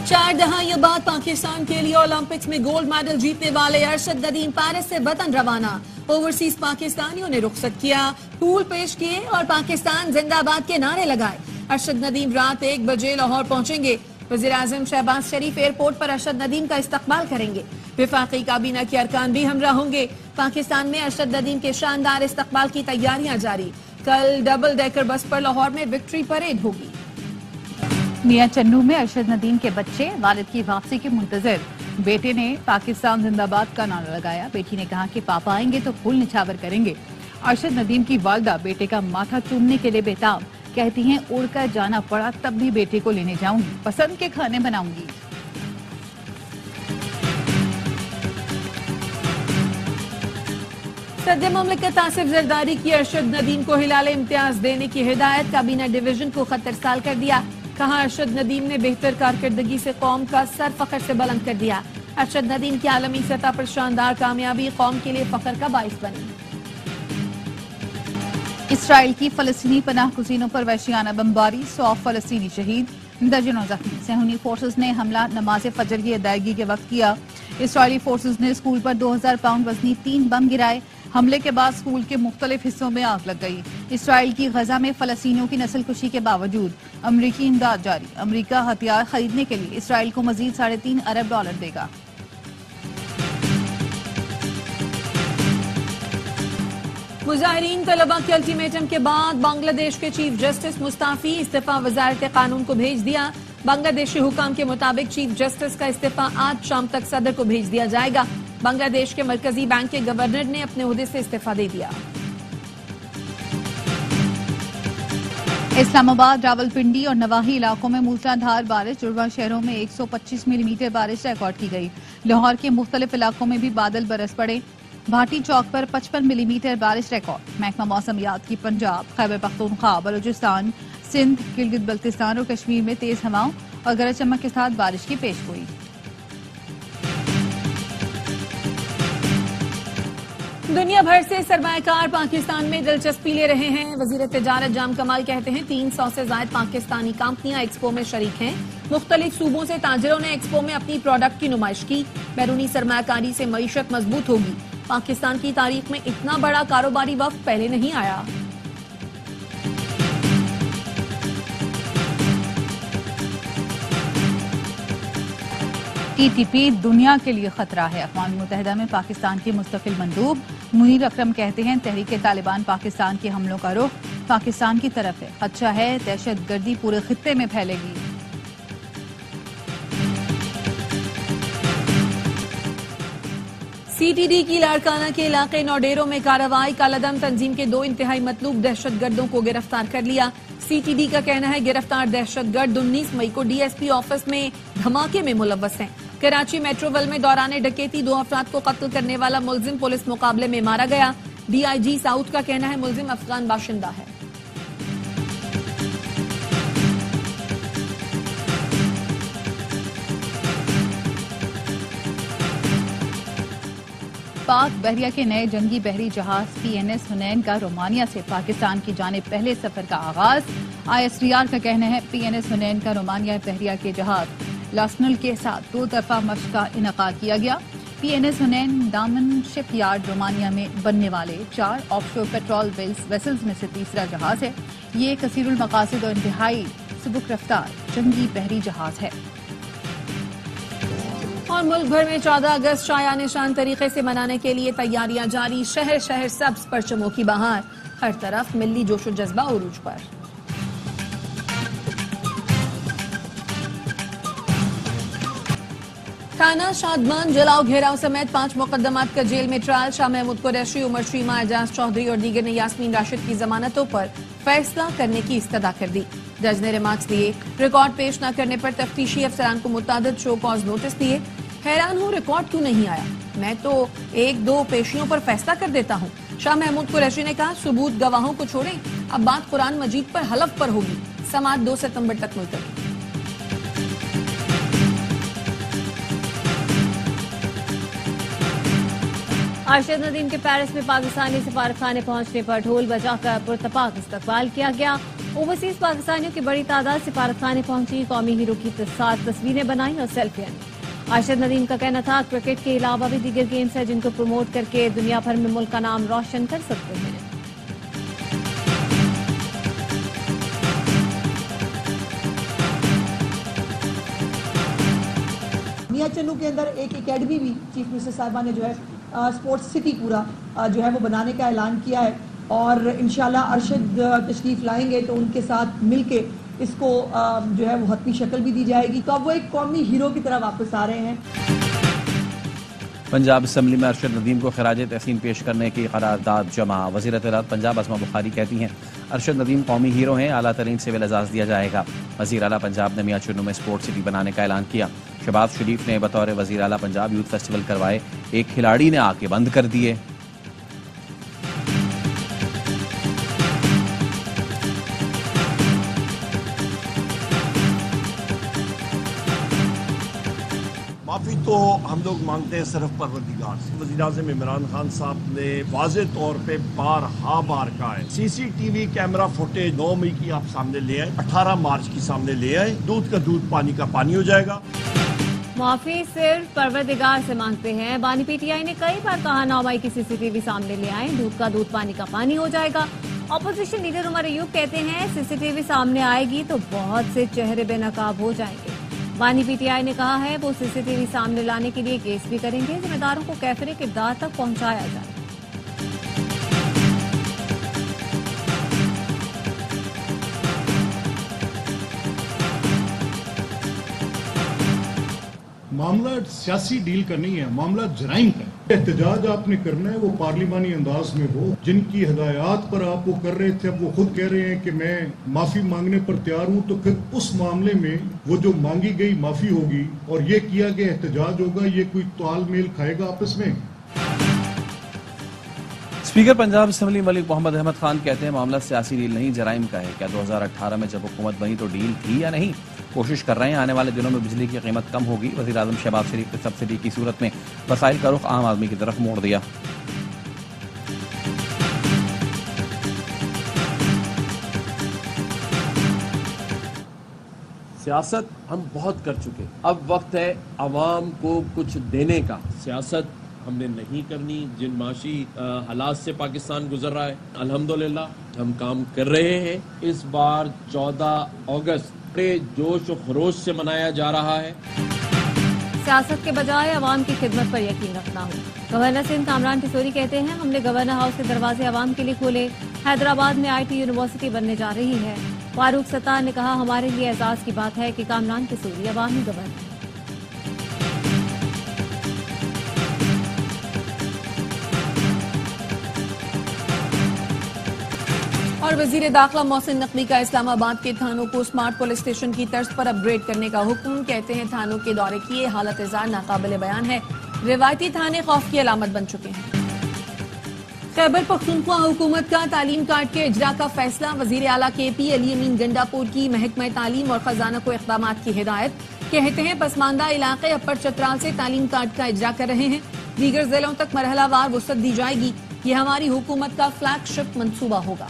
चार दहाइयों बाद पाकिस्तान के लिए ओलंपिक्स में गोल्ड मेडल जीतने वाले अरशद नदीम पेरिस से वतन रवाना। ओवरसीज पाकिस्तानियों ने रुखसत किया, फूल पेश किए और पाकिस्तान जिंदाबाद के नारे लगाए। अरशद नदीम रात 1 बजे लाहौर पहुंचेंगे। वज़ीर-ए-आज़म शहबाज शरीफ एयरपोर्ट पर अरशद नदीम का इस्तकबाल करेंगे। वफाकी काबीना के अरकान भी हमरा होंगे। पाकिस्तान में अरशद नदीम के शानदार इस्तकबाल की तैयारियां जारी। कल डबल डेकर बस पर लाहौर में विक्ट्री परेड होगी। मियां चन्नू में अरशद नदीम के बच्चे वालिद की वापसी के मुंतजर। बेटे ने पाकिस्तान जिंदाबाद का नारा लगाया। बेटी ने कहा कि पापा आएंगे तो फूल निछावर करेंगे। अरशद नदीम की वालिदा बेटे का माथा चूमने के लिए बेताब, कहती हैं उड़कर जाना पड़ा तब भी बेटे को लेने जाऊंगी, पसंद के खाने बनाऊंगी। सदर मुमलिकत आसिफ जरदारी की अरशद नदीम को हिलाल इम्तियाज देने की हिदायत। काबीना डिवीजन को खत इरसाल कर दिया। कहा अरशद नदीम ने बेहतर कारकर्दगी से कौम का सर फख्र से बुलंद कर दिया। अरशद नदीम की आलमी सतह पर शानदार कामयाबी कौम के लिए फख्र का बाइस बनी। इसराइल की फलस्तीनी पनाह गुज़ीनों पर वहशियाना बमबारी, 100 फलस्तीनी शहीद, दर्जनों जख्मी। सहूनी फोर्सेस ने हमला नमाज फजर की अदायगी के वक्त किया। इसराइली फोर्सेस ने स्कूल पर 2000 पाउंड वजनी 3 बम गिराए। हमले के बाद स्कूल के मुख्तलिफ हिस्सों में आग लग गई। इसराइल की गजा में फलस्तीनियों की नस्ल कुशी के बावजूद अमरीकी इमदाद जारी। अमरीका हथियार खरीदने के लिए इसराइल को मजीद $3.5 अरब देगा। मुजाहिरीन तलबा के अल्टीमेटम के बाद बांग्लादेश के चीफ जस्टिस मुस्ताफी, इस्तीफा वजारत कानून को भेज दिया। बांग्लादेशी हुकाम के मुताबिक चीफ जस्टिस का इस्तीफा आज शाम तक सदर को भेज दिया जाएगा। बांग्लादेश के मरकजी बैंक के गवर्नर ने अपने ओहदे से इस्तीफा दे दिया। इस्लामाबाद, रावलपिंडी और नवाही इलाकों में मूसलाधार बारिश। जुड़वा शहरों में 125 मिलीमीटर बारिश रिकॉर्ड की गई। लाहौर के मुख्तलिफ इलाकों में भी बादल बरस पड़े। भाटी चौक पर 55 मिलीमीटर बारिश रिकॉर्ड। महकमा मौसमियात की पंजाब, खैबर पख्तूनख्वा, बलूचिस्तान, सिंध, गिलगित बल्तिस्तान और कश्मीर में तेज हवाओं और गरज चमक के साथ बारिश की पेशगोई। दुनिया भर से सरमायाकार पाकिस्तान में दिलचस्पी ले रहे हैं। वजीर तिजारत जाम कमाल कहते हैं 300 से ज्यादा पाकिस्तानी कंपनियां एक्सपो में शरीक हैं। मुख्तलिफ सूबों से ताजिरों ने एक्सपो में अपनी प्रोडक्ट की नुमाइश की। बैरूनी सरमायाकारी से मईशत मजबूत होगी। पाकिस्तान की तारीख में इतना बड़ा कारोबारी वफ्द पहले नहीं आया। TTP दुनिया के लिए खतरा है। अक़वाम मुत्तहिदा में पाकिस्तान के मुस्तकिल मंदूब मुनीर अकरम कहते हैं तहरीक तालिबान पाकिस्तान के हमलों का रुख पाकिस्तान की तरफ है। खदशा है दहशत गर्दी पूरे खित्ते में फैलेगी। CTD की लाड़काना के इलाके नौडेरों में कार्रवाई। कालादम तंजीम के 2 इंतहाई मतलूब दहशतगर्दों को गिरफ्तार कर लिया। CTD का कहना है गिरफ्तार दहशतगर्द 19 मई को DSP ऑफिस में धमाके में मुलव्वस हैं। कराची मेट्रोवेल में दौरान डकैती 2 अफराद को कत्ल करने वाला मुलजिम पुलिस मुकाबले में मारा गया। DIG साउथ का कहना है मुलजिम अफगान बाशिंदा है। पाक बहरिया के नए जंगी बहरी जहाज PNS हुनैन का रोमानिया से पाकिस्तान की जानिब पहले सफर का आगाज। ISDR का कहना है PNS हुनैन का रोमानिया बहरिया के जहाज लास्नल के साथ 2 तरफा मश्क का इनकाद किया गया। PNS हुनैन दामन शिप यार्ड रोमानिया में बनने वाले 4 ऑफशोर पेट्रोल वेसल्स में से तीसरा जहाज है। ये कसीरुल मकासिद और इंतहाई सुबुक रफ्तार जंगी बहरी जहाज है। और मुल्क भर में 14 अगस्त शायान शान तरीके से मनाने के लिए तैयारियां जारी। शहर शहर सब्ज परचमों की बहार। हर तरफ मिली जोशो जज्बा उरूज पर। थाना शादमान जलाओ घेराव समेत 5 मुकदमात का जेल में ट्रायल। शाह महमूद कुरैशी, उमर शीमा, एजाज चौधरी और दीगर ने यास्मीन राशिद की जमानतों पर फैसला करने की इस्तदा कर दी। जज ने रिमार्क्स दिए। रिकॉर्ड पेश न करने पर तफ्तीशी अफसरान को मुतादिद शो कॉज नोटिस दिए। हैरान हूं रिकॉर्ड क्यों नहीं आया, मैं तो 1-2 पेशियों पर फैसला कर देता हूं। शाह महमूद कुरैशी ने कहा सबूत गवाहों को छोड़ें, अब बात कुरान मजीद पर हलफ पर होगी। समाअत 2 सितंबर तक मुलतवी। अरशद नदीम के पेरिस में पाकिस्तानी सफारतखाने पहुंचने पर ढोल बजाकर पुरतपाक इस्तकबाल किया गया। ओवरसीज पाकिस्तानियों की बड़ी तादाद सिफारत खाने पहुंची, कौमी हीरो की साथ तस्वीरें बनाई और सेल्फियां ली। अरशद नदीम का कहना था क्रिकेट के अलावा भी दीगर गेम्स हैं जिनको प्रमोट करके दुनिया भर में मुल्क का नाम रोशन कर सकते हैं। मियां चन्नू के अंदर एक एकेडमी भी चीफ मिनिस्टर साहिबा ने जो है स्पोर्ट्स सिटी पूरा जो है वो बनाने का ऐलान किया है और इंशाल्लाह अरशद तशरीफ लाएंगे तो उनके साथ मिलके इसको जो है वो हतमी शक्ल भी दी जाएगी। तो अब वो एक कौमी हीरो की तरह वापस आ रहे हैं। पंजाब असम्बली में अरशद नदीम को खराज तहसीन पेश करने की करारदाद जमा। वज़ीर इत्तलात पंजाब असमा बुखारी कहती हैं अरशद नदीम कौमी हीरो हैं, आला तरीन सिविल एजाज़ दिया जाएगा। वज़ीर आला पंजाब ने मियां चन्नू में स्पोर्ट्स सिटी बनाने का ऐलान किया। शहबाज शरीफ ने बतौर वज़ीर आला पंजाब यूथ फेस्टिवल करवाए, एक खिलाड़ी ने आके बंद कर दिए। माफ़ी तो हम लोग मांगते हैं सिर्फ परवरदिगार से। वज़ीर-ए-आज़म इमरान खान साहब ने वाज़े तौर पे बारहा बार कहा है CCTV कैमरा फुटेज 9 मई की आप सामने ले आए, 18 मार्च की सामने ले आए, दूध का दूध पानी का पानी हो जाएगा। माफी सिर्फ परवरदिगार से मांगते हैं। बानी PTI ने कई बार कहा 9 मई की CCTV सामने ले आए, दूध का दूध पानी का पानी हो जाएगा। अपोजिशन लीडर उमर अयूब कहते हैं CCTV सामने आएगी तो बहुत से चेहरे बेनकाब हो जाएंगे। बानी PTI ने कहा है वो CCTV सामने लाने के लिए केस भी करेंगे, जिम्मेदारों को कैफरे किरदार तक पहुंचाया जाए। मामला सियासी डील का नहीं है, मामला जराइम का है। एहतजाज आपने करना है वो पार्लिमानी अंदाज में हो, जिनकी हिदायत पर आप वो कर रहे थे अब वो खुद कह रहे हैं कि मैं माफी मांगने पर तैयार हूं, तो फिर उस मामले में वो जो मांगी गई माफी होगी और ये किया गया एहतजाज होगा, ये कोई तालमेल खाएगा आपस में। स्पीकर पंजाब असम्बली मलिक मोहम्मद अहमद खान कहते हैं मामला सियासी डील नहीं जराइम का है। क्या 2018 में जब हुकूमत बनी तो डील थी या नहीं? कोशिश कर रहे हैं, आने वाले दिनों में बिजली की कीमत कम होगी। वज़ीर आज़म शहबाज शरीफ ने सब्सिडी की सूरत में वसाइल का रुख आम आदमी की तरफ मोड़ दिया। सियासत हम बहुत कर चुके, अब वक्त है आवाम को कुछ देने का। सियासत हमने नहीं करनी जिन माशी हालात से पाकिस्तान गुजर रहा है। अल्हम्दुलिल्लाह हम काम कर रहे हैं। इस बार 14 अगस्त बड़े जोश और खरोश से मनाया जा रहा है। सियासत के बजाय अवाम की खिदमत पर यकीन रखना हो। गवर्नर सिंध कामरान किशोरी कहते हैं हमने गवर्नर हाउस के दरवाजे अवाम के लिए खोले। हैदराबाद में IT यूनिवर्सिटी बनने जा रही है। फारूक सत्तार ने कहा हमारे लिए एजाज की बात है कि कामरान किशोरी अवामी गवर्नर है। और वजीर दाखिला मोहसिन नकवी का इस्लामाबाद के थानों को स्मार्ट पुलिस स्टेशन की तर्ज पर अपग्रेड करने का हुक्म। कहते हैं थानों के दौरे किए हालत इज़ार नाकाबिल बयान है। रिवायती थाने खौफ की अलामत बन चुके हैं। खैबर पख्तूनख्वा हुकूमत का तालीम कार्ड के इजरा का फैसला। वजीर आला KP अली अमीन गंडापुर की महकमा तालीम और खजाना को इक़दामात की हिदायत। कहते हैं पसमानदा इलाके अपर चतराल से तालीम कार्ड का इजरा कर रहे हैं। दीगर जिलों तक मरहलावार वुसअत दी जाएगी। ये हमारी हुकूमत का फ्लैगशिप मंसूबा होगा।